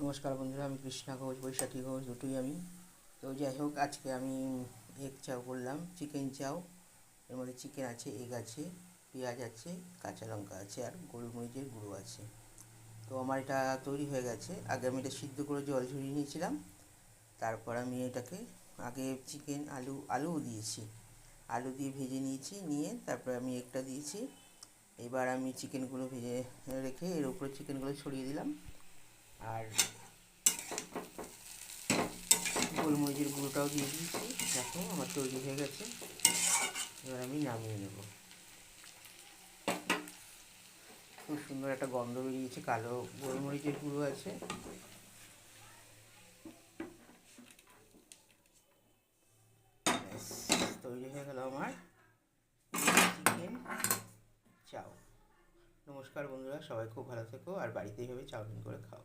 নমস্কার বন্ধুরা, আমি কৃষ্ণা ঘোষ, বৈশাখী ঘোষ, দুটোই আমি। তো যাই হোক, আজকে আমি এগ চাউ করলাম, চিকেন চাউ। এর মধ্যে চিকেন আছে, এগ আছে, পেঁয়াজ আছে, কাঁচা লঙ্কা আছে, আর গোলমরিচের গুঁড়ো আছে। তো আমার এটা তৈরি হয়ে গেছে। আগে আমি এটা সিদ্ধ করে জল ঝরিয়ে নিয়েছিলাম। তারপর আমি এটাকে আগে চিকেন, আলুও দিয়েছি, আলু দিয়ে ভেজে নিয়েছি, নিয়ে তারপরে আমি এগটা দিয়েছি। এবার আমি চিকেনগুলো ভেজে রেখে এর উপরে চিকেনগুলো ছড়িয়ে দিলাম, আর গোলমরিচের গুঁড়োটাও দিয়ে দিয়েছি। দেখো আমার তৈরি হয়ে গেছে। এবার আমি নামিয়ে নেব। খুব সুন্দর একটা গন্ধ বেরিয়েছে, কালো গোলমরিচের গুঁড়ো আছে। তৈরি হয়ে গেল আমার চিকেন চাউ। নমস্কার বন্ধুরা, সবাই খুব ভালো থেকো, আর বাড়িতে এইভাবে চাউমিন করে খাও।